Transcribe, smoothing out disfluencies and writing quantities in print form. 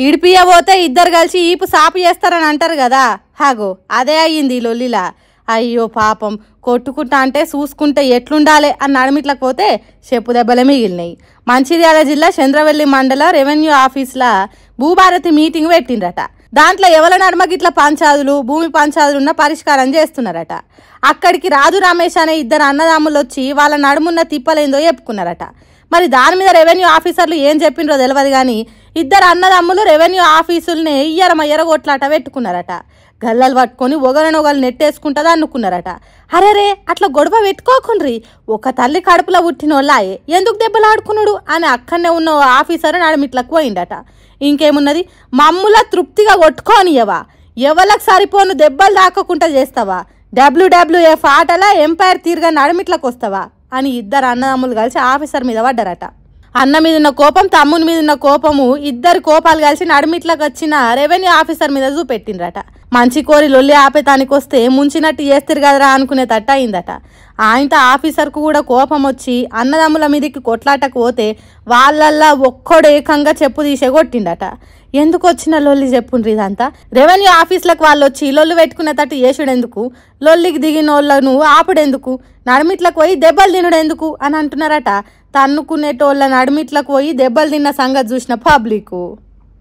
ఇడిపియబోతే ఇద్దరు కలిసి ఈపు సాపు చేస్తారని అంటారు కదా, హాగో అదే అయ్యింది లొల్లిలా. అయ్యో పాపం, కొట్టుకుంటా అంటే చూసుకుంటే ఎట్లుండాలి అని నడిమిట్లకు పోతే చెప్పు దెబ్బలే మిగిలినాయి. మంచిర్యాల జిల్లా చంద్రవెల్లి మండల రెవెన్యూ ఆఫీసుల భూభారతి మీటింగ్ పెట్టిండ్రట. దాంట్లో ఎవరి నడుమ గిట్ల పంచాదులు భూమి పంచాదులు ఉన్న పరిష్కారం చేస్తున్నారట. అక్కడికి రాజు రమేష్ అనే ఇద్దరు అన్నదమ్ములు వచ్చి వాళ్ళ నడుమున్న తిప్పలేందో చెప్పుకున్నారట. మరి దాని మీద రెవెన్యూ ఆఫీసర్లు ఏం చెప్పిండ్రో తెలియదు కానీ ఇద్దరు అన్నదమ్ములు రెవెన్యూ ఆఫీసుల్ని ఇయ్యరమయ్యర కొట్లాట పెట్టుకున్నారట. గల్లలు పట్టుకొని ఒకరినొకరు నెట్టేసుకుంటుందా అనుకున్నారట. అరేరే అట్లా గొడవ పెట్టుకోకుండ్రి, ఒక తల్లి కడుపులో పుట్టినోళ్ళాయే ఎందుకు దెబ్బలు ఆడుకున్నాడు అని అక్కడనే ఉన్న ఆఫీసర్ నడుమిట్లకు పోయిండట. ఇంకేమున్నది, మమ్ముల తృప్తిగా కొట్టుకోనియవా, ఎవరికి సరిపోను దెబ్బలు దాక్కుండా చేస్తావా, WWF ఆటలా ఎంపైర్ తీరుగా నడుమిట్లకు వస్తావా అని ఇద్దరు అన్నదమ్ములు కలిసి ఆఫీసర్ మీద పడ్డారట. అన్న మీద ఉన్న కోపం, తమ్ముని మీద ఉన్న కోపము ఇద్దరు కోపాలు కలిసి నడుమిట్లకు వచ్చిన రెవెన్యూ ఆఫీసర్ మీద చూపెట్టిండ్రట. మంచి కోరి లొల్లి ఆపేతానికి వస్తే ముంచినట్టు చేస్తారు కదరా అనుకునేటట్టు అయిందట. ఆయనతో ఆఫీసర్కు కూడా కోపం వచ్చి అన్నదమ్ముల మీదకి కొట్లాటకు పోతే వాళ్ళల్లా ఒక్కడు ఏకంగా చెప్పు తీసే కొట్టిండట. ఎందుకు వచ్చిన లొల్లి చెప్పుండ్రి ఇదంతా. రెవెన్యూ ఆఫీసులకు వాళ్ళు వచ్చి లొల్లు పెట్టుకునేటట్టు చేసుడెందుకు, లొల్లికి దిగిన వాళ్ళను ఆపుడెందుకు, నడిమిట్లకు పోయి దెబ్బలు తినుడెందుకు అని అంటున్నారట. తన్నుకునేటోళ్ళ నడిమిట్లకు పోయి దెబ్బలు తిన్న సంగతి చూసిన పబ్లిక్.